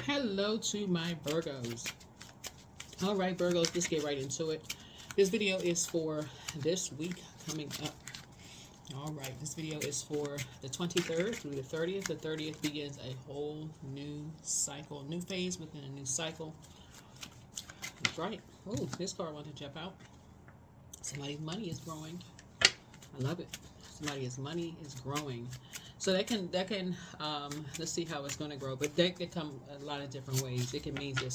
Hello to my Virgos. All right, Virgos, let's get right into it. This video is for this week coming up. All right, this video is for the 23rd through the 30th. The 30th begins a whole new cycle, new phase within a new cycle. That's right. Oh, this card wanted to jump out. Somebody's money is growing. I love it. Somebody's money is growing. So that can let's see how it's going to grow. But that could come a lot of different ways. It can mean that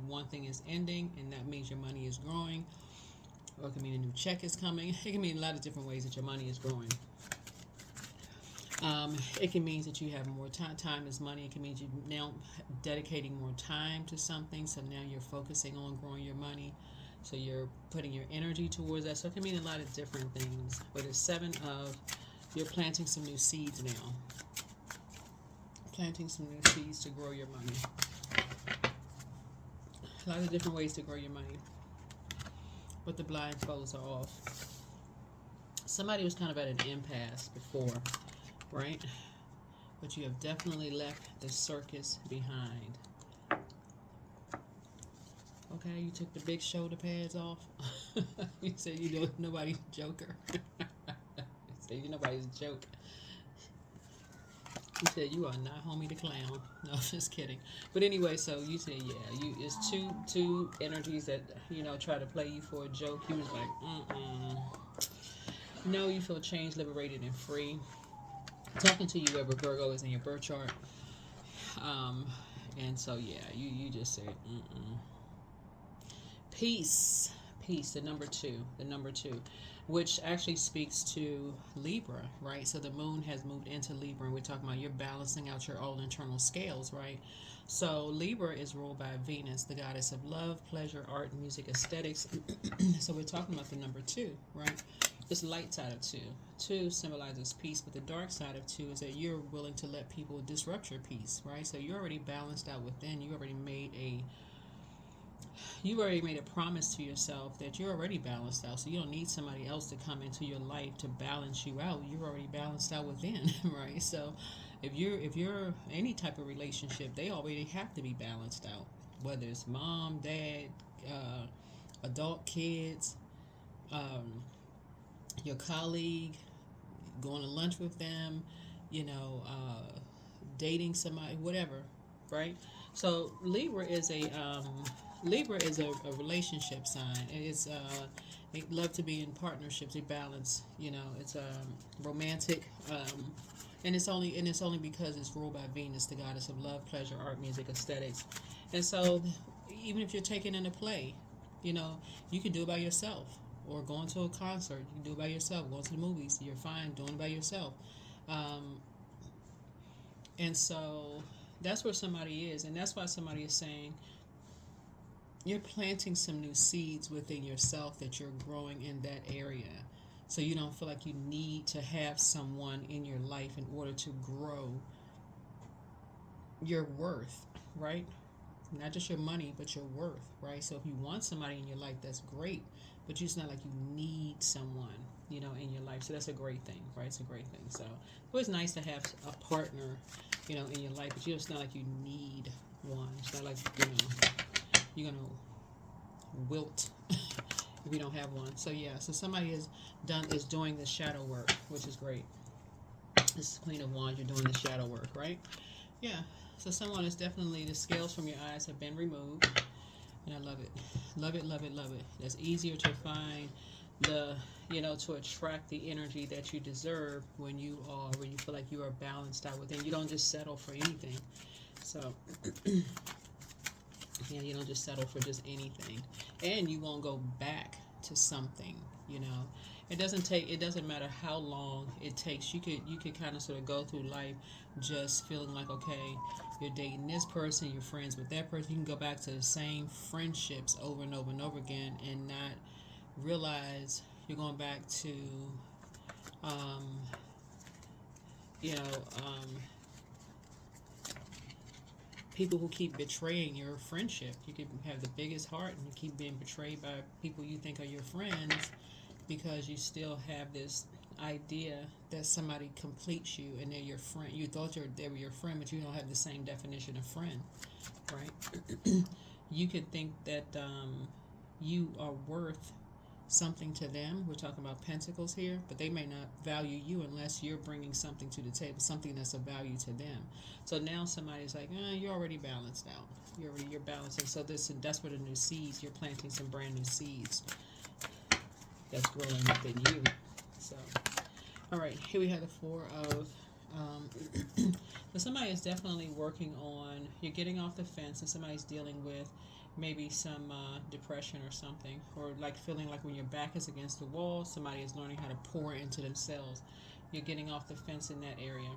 one thing is ending, and that means your money is growing. Or it can mean a new check is coming. It can mean a lot of different ways that your money is growing. It can mean that you have more time. Time is money. It can mean you now dedicating more time to something. So now you're focusing on growing your money. So you're putting your energy towards that. So it can mean a lot of different things. But it's you're planting some new seeds now. Planting some new seeds to grow your money. A lot of different ways to grow your money. But the blindfolds are off. Somebody was kind of at an impasse before, right? But you have definitely left the circus behind. Okay, you took the big shoulder pads off. You said you know nobody's joker. You said you're nobody's joke. You said you are not homie the clown. No, just kidding. But anyway, so you said it's two energies that try to play you for a joke. You was like, No, you feel changed, liberated, and free. Talking to you, whoever Virgo is in your birth chart. And so you just said, Peace, the number two, which actually speaks to Libra, right? So the moon has moved into Libra, and we're talking about you're balancing out your own internal scales, right? So Libra is ruled by Venus, the goddess of love, pleasure, art, music, aesthetics. So we're talking about the number two, right? This light side of two. Two symbolizes peace, but the dark side of two is that you're willing to let people disrupt your peace, right? So you're already balanced out within. You already made a promise to yourself that you're already balanced out. So you don't need somebody else to come into your life to balance you out. You're already balanced out within, right? So if you're any type of relationship, they already have to be balanced out. Whether it's mom, dad, adult kids, your colleague, going to lunch with them, dating somebody, whatever, right? So Libra is a relationship sign. They love to be in partnerships. They balance. It's romantic, and it's only because it's ruled by Venus, the goddess of love, pleasure, art, music, aesthetics. And so, even if you're taken in a play, you can do it by yourself, or going to a concert. You can do it by yourself. Going to the movies, you're fine doing it by yourself. And so that's where somebody is, and that's why somebody is saying you're planting some new seeds within yourself that you're growing in that area. So you don't feel like you need to have someone in your life in order to grow your worth, right? Not just your money, but your worth, right? So if you want somebody in your life, that's great, but it's not like you need someone, in your life. So that's a great thing, right? It's a great thing. So it's always nice to have a partner, in your life, but it's not like you need one. It's not like, you're going to wilt if you don't have one. So so somebody is doing the shadow work, which is great. This is Queen of Wands, you're doing the shadow work, right? Yeah. So someone is definitely, the scales from your eyes have been removed. And I love it. Love it, love it, love it. It's easier to find to attract the energy that you deserve when you feel like you are balanced out within. You don't just settle for anything. So you don't just settle for just anything. And you won't go back to something, It doesn't matter how long it takes. You could kind of sort of go through life just feeling like, okay, you're dating this person, you're friends with that person. You can go back to the same friendships over and over and over again and not realize you're going back to people who keep betraying your friendship. You can have the biggest heart and you keep being betrayed by people you think are your friends because you still have this idea that somebody completes you and they're your friend. You thought they were your friend, but you don't have the same definition of friend, right? You could think that you are worth something to them. We're talking about pentacles here, but they may not value you unless you're bringing something to the table, something that's of value to them. So now somebody's like, you're already balanced out. You're balancing. So that's where the new seeds. You're planting some brand new seeds that's growing within you. So, all right, here we have the Four of. So somebody is definitely working on. You're getting off the fence, and somebody's dealing with maybe some depression or something, or like feeling like when your back is against the wall, somebody is learning how to pour into themselves. You're getting off the fence in that area.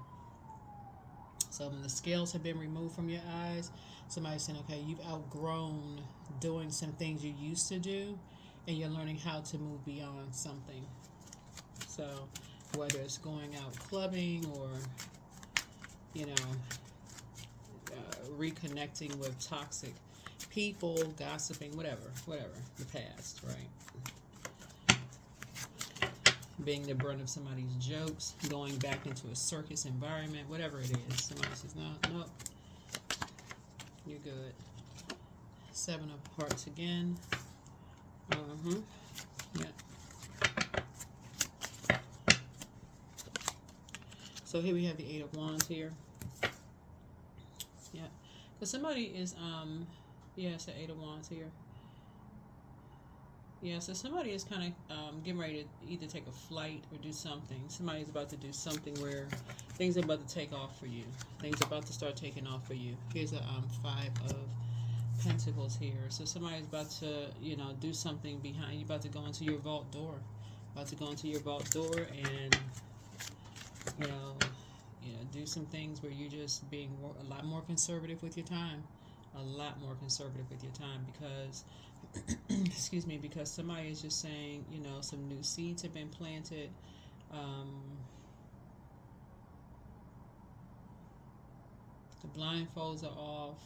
So when the scales have been removed from your eyes, somebody's saying, okay, you've outgrown doing some things you used to do, and you're learning how to move beyond something. So whether it's going out clubbing or, reconnecting with toxic people, gossiping, whatever, the past, right? Being the brunt of somebody's jokes, going back into a circus environment, whatever it is. Somebody says, no, you're good. Seven of Hearts again. Yeah. So here we have the Eight of Wands here. Yeah. Because somebody is, it's the Eight of Wands here. Yeah, so somebody is kind of getting ready to either take a flight or do something. Somebody's about to do something where things are about to take off for you. Things are about to start taking off for you. Here's a Five of Pentacles here. So somebody's about to, do something behind. You're about to go into your vault door. About to go into your vault door and, do some things where you're just being a lot more conservative with your time. A lot more conservative with your time because, excuse me, because somebody is just saying, some new seeds have been planted. The blindfolds are off.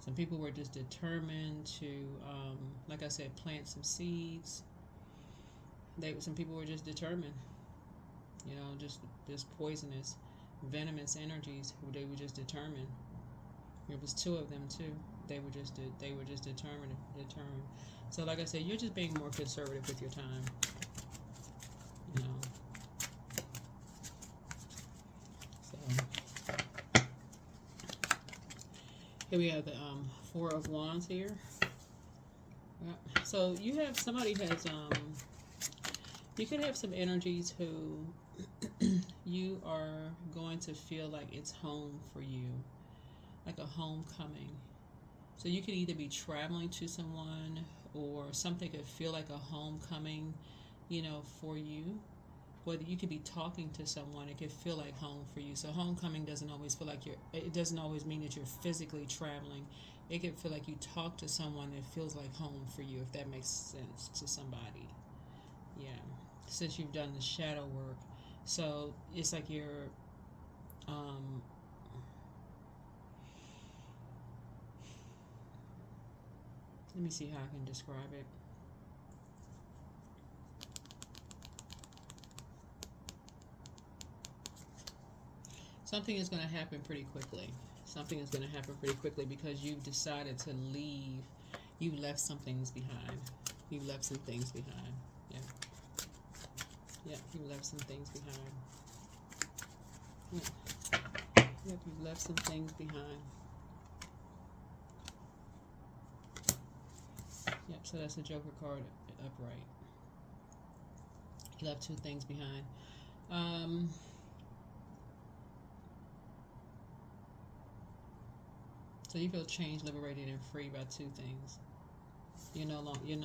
Some people were just determined to, like I said, plant some seeds. Some people were just determined. Just poisonous, venomous energies. They were just determined. It was two of them too. They were just determined. So, like I said, you're just being more conservative with your time. So here we have the Four of Wands here. Yeah. So you have somebody has you could have some energies who you are going to feel like it's home for you, like a homecoming. So you could either be traveling to someone or something could feel like a homecoming, for you. Whether you could be talking to someone, it could feel like home for you. So homecoming doesn't always feel like it doesn't always mean that you're physically traveling. It could feel like you talk to someone that feels like home for you, if that makes sense to somebody. Yeah. Since you've done the shadow work. So it's like you're let me see how I can describe it. Something is going to happen pretty quickly. Something is going to happen pretty quickly because you've decided to leave. You left some things behind. You left some things behind. Yeah. Yeah, you left some things behind. Yeah. Yep, you left some things behind. Yep, so that's the Joker card upright. You left two things behind. So you feel changed, liberated, and free by two things. You're no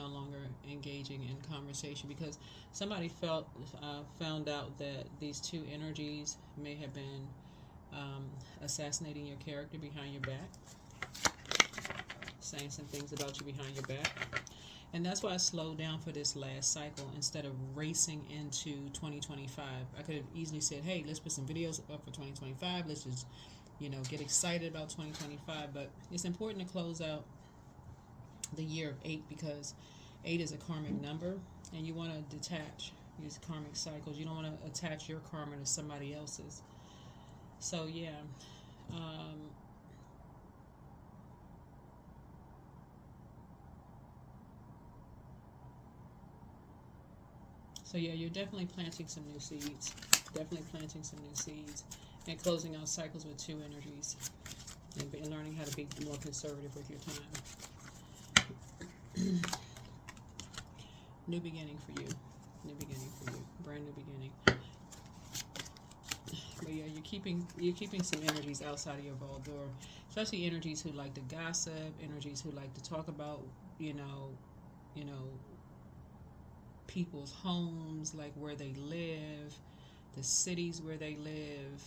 longer engaging in conversation because somebody found out that these two energies may have been assassinating your character behind your back, saying some things about you behind your back. And that's why I slowed down for this last cycle instead of racing into 2025. I could have easily said, hey, let's put some videos up for 2025. Let's just, get excited about 2025. But it's important to close out the year of 8 because 8 is a karmic number and you want to detach. Use karmic cycles. You don't want to attach your karma to somebody else's. So yeah. Um, so yeah, you're definitely planting some new seeds. Definitely planting some new seeds. And closing out cycles with two energies. And learning how to be more conservative with your time. New beginning for you. New beginning for you. Brand new beginning. But yeah, you're keeping some energies outside of your vault door, especially energies who like to gossip, energies who like to talk about, you know, you know, people's homes, like where they live, the cities where they live,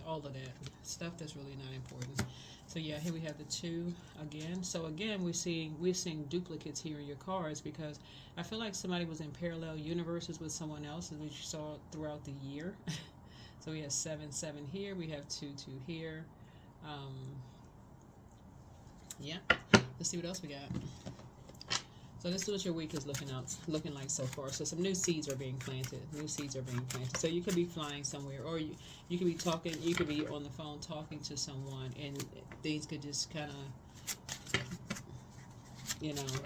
all of that stuff that's really not important. So yeah, here we have the two again. So again, we're seeing duplicates here in your cards because I feel like somebody was in parallel universes with someone else, as we saw throughout the year. So we have 7-7 here. We have 2-2 here. Um, yeah. Let's see what else we got. So this is what your week is looking like so far. So some new seeds are being planted. New seeds are being planted. So you could be flying somewhere, or you could be talking. You could be on the phone talking to someone, and things could just kind of,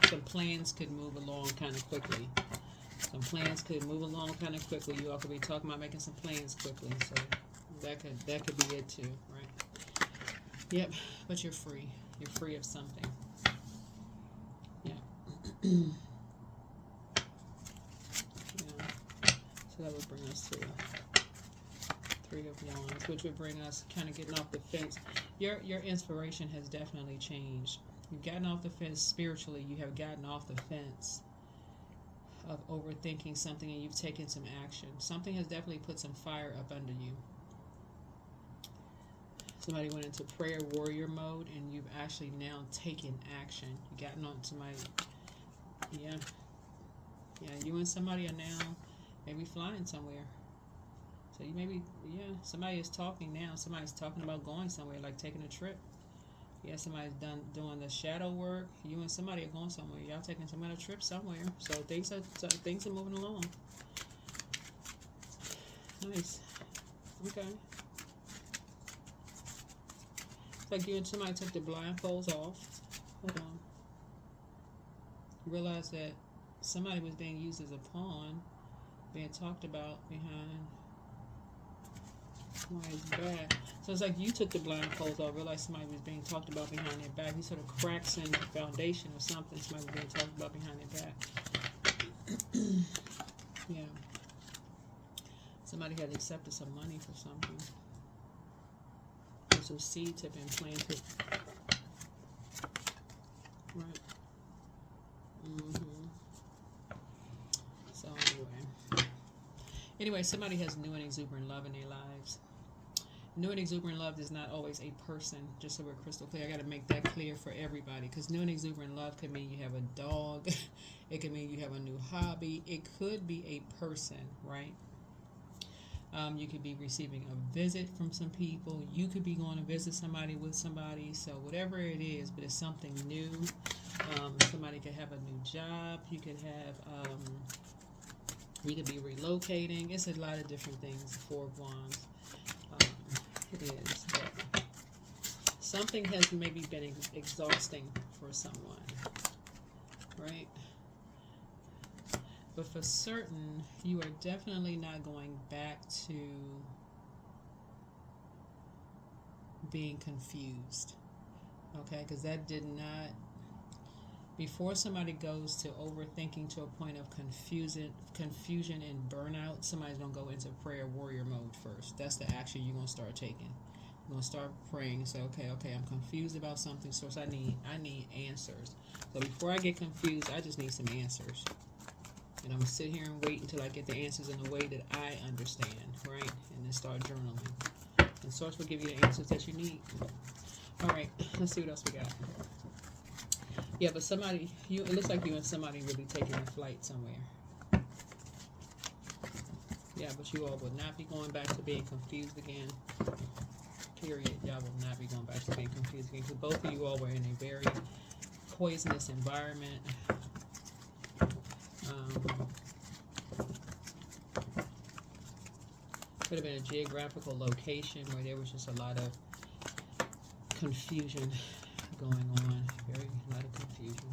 some plans could move along kind of quickly. Some plans could move along kind of quickly. You all could be talking about making some plans quickly. So that could be it too, right? Yep. But you're free. You're free of something. Yeah. So that would bring us to Three of Wands, which would bring us kind of getting off the fence. Your inspiration has definitely changed. You've gotten off the fence spiritually. You have gotten off the fence of overthinking something, and you've taken some action. Something has definitely put some fire up under you. Somebody went into prayer warrior mode, and you've actually now taken action. You've gotten on somebody. Yeah. You and somebody are now maybe flying somewhere. So you maybe, somebody is talking now. Somebody's talking about going somewhere, like taking a trip. Yeah, somebody's doing the shadow work. You and somebody are going somewhere. Y'all taking some kind of trip somewhere. So things are moving along. Nice. Okay. It's like you and somebody took the blindfolds off. Hold on. Realize that somebody was being used as a pawn, being talked about behind somebody's back. So it's like you took the blindfolds off, realized somebody was being talked about behind their back. You sort of cracks in the foundation or something. Somebody was being talked about behind their back. Yeah. Somebody had accepted some money for something. Or some seeds have been planted. Right. So anyway, somebody has new and exuberant love in their lives. New and exuberant love is not always a person, just so we're crystal clear. I got to make that clear for everybody, because new and exuberant love could mean you have a dog. It could mean you have a new hobby. It could be a person, right? You could be receiving a visit from some people. You could be going to visit somebody with somebody. So whatever it is, but it's something new. Somebody could have a new job. You could have, you could be relocating. It's a lot of different things. Four of Wands. It is. But something has maybe been exhausting for someone, right? But for certain, you are definitely not going back to being confused, okay? Because that did not. Before somebody goes to overthinking to a point of confusion and burnout, somebody's going to go into prayer warrior mode first. That's the action you're going to start taking. You're going to start praying. Say, okay, I'm confused about something, so I need answers. So before I get confused, I just need some answers. And I'm going to sit here and wait until I get the answers in a way that I understand, right? And then start journaling. And Source will give you the answers that you need. All right, let's see what else we got. Yeah, but it looks like you and somebody will be taking a flight somewhere. Yeah, but you all will not be going back to being confused again. Period. Y'all will not be going back to being confused again, because both of you all were in a very poisonous environment. Could have been a geographical location where there was just a lot of confusion going on. A lot of confusion.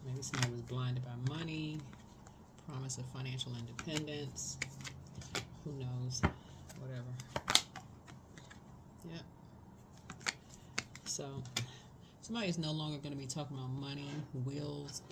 Maybe somebody was blinded by money, promise of financial independence. Who knows? Whatever. Yep. So, somebody is no longer going to be talking about money, wills,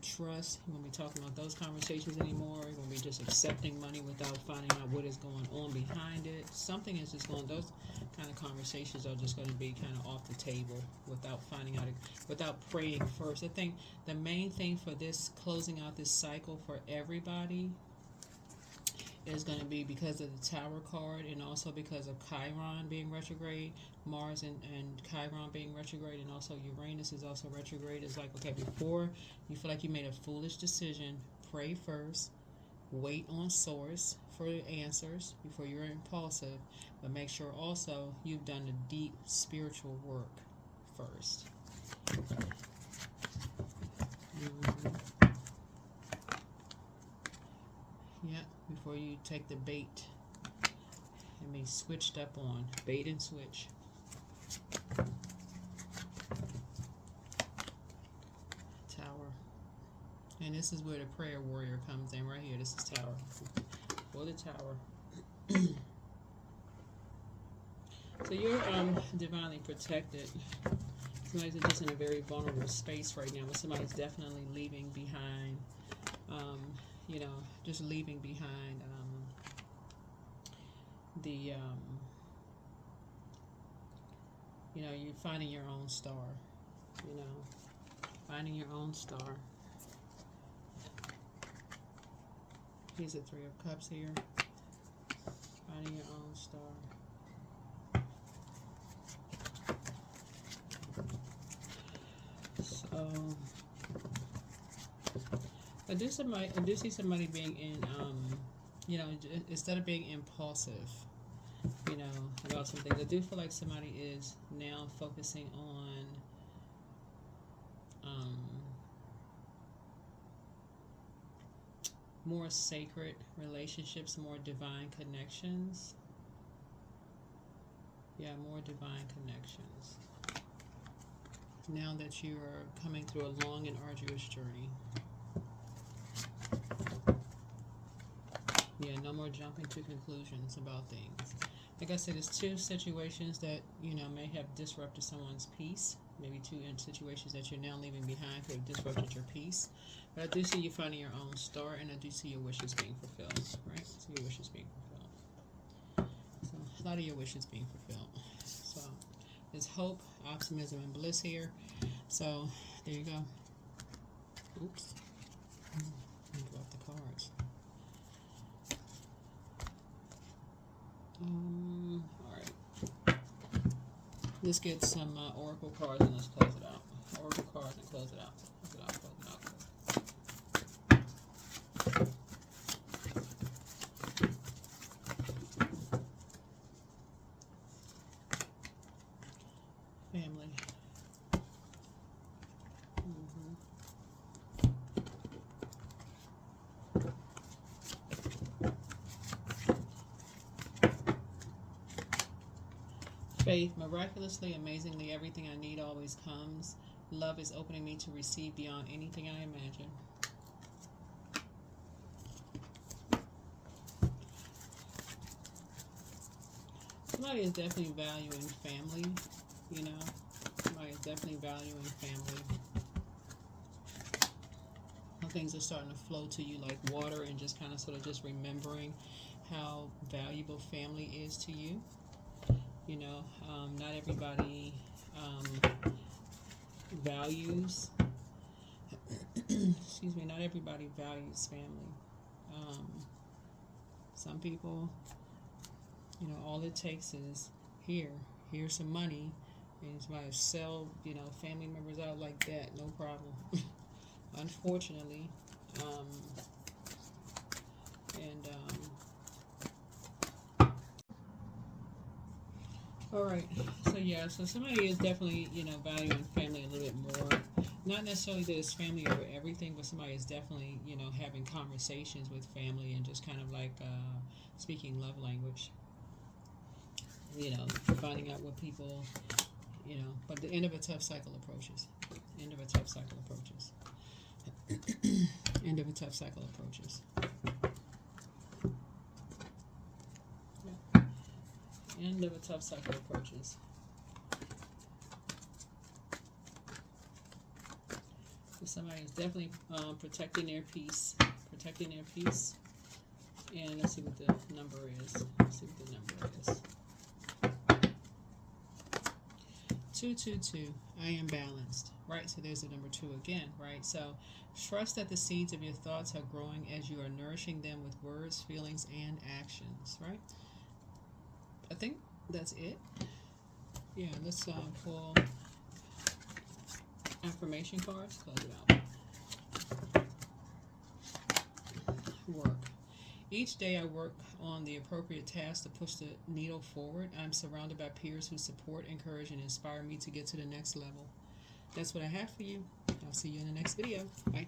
trust. You won't be talking about those conversations anymore. You won't be just accepting money without finding out what is going on behind it. Something is just going. Those kind of conversations are just going to be kind of off the table without finding out, without praying first. I think the main thing for this closing out this cycle for everybody is going to be because of the Tower card, and also because of Chiron being retrograde, Mars and Chiron being retrograde, and also Uranus is also retrograde. It's like, okay, before you feel like you made a foolish decision, pray first, wait on source for answers before you're impulsive, but make sure also you've done the deep spiritual work first. Yeah, before you take the bait and be switched up on. Bait and switch. Tower. And this is where the prayer warrior comes in right here. This is Tower. For the Tower. So you're divinely protected. Somebody's just in a very vulnerable space right now, but somebody's definitely leaving behind just leaving behind you're finding your own star, finding your own star. Here's the Three of Cups here. Finding your own star. So I do see somebody being in, instead of being impulsive, about some things. I do feel like somebody is now focusing on, more sacred relationships, more divine connections. Yeah, more divine connections. Now that you are coming through a long and arduous journey. Yeah, no more jumping to conclusions about things. Like I said, there's two situations that, may have disrupted someone's peace. Maybe two situations that you're now leaving behind could have disrupted your peace. But I do see you finding your own star, and I do see your wishes being fulfilled, right? So your wishes being fulfilled. So a lot of your wishes being fulfilled. So there's hope, optimism, and bliss here. So there you go. Oops. I dropped the cards. Alright. Let's get some oracle cards and let's close it out. Oracle cards and close it out. Close it out, close it out. Family. Faith. Miraculously, amazingly, everything I need always comes. Love is opening me to receive beyond anything I imagine. Somebody is definitely valuing family, Somebody is definitely valuing family. Things are starting to flow to you like water, and just kind of sort of just remembering how valuable family is to you. Not everybody values, excuse me, not everybody values family. Some people, all it takes is here's some money, and somebody sell, family members out like that, no problem. Unfortunately, all right. So yeah, so somebody is definitely, valuing family a little bit more. Not necessarily that it's family over everything, but somebody is definitely, having conversations with family and just kind of like speaking love language. Finding out what people, but the end of a tough cycle approaches. End of a tough cycle approaches. End of a tough cycle approaches. Yeah. End of a tough cycle approaches. So somebody is definitely protecting their peace. Protecting their peace. And let's see what the number is. Let's see what the number is. 222. I am balanced. Right? So there's the number 2 again. Right? So trust that the seeds of your thoughts are growing as you are nourishing them with words, feelings, and actions. Right? I think that's it. Yeah, let's pull affirmation cards. Close it out. Work. Each day I work on the appropriate task to push the needle forward. I'm surrounded by peers who support, encourage, and inspire me to get to the next level. That's what I have for you. I'll see you in the next video. Bye.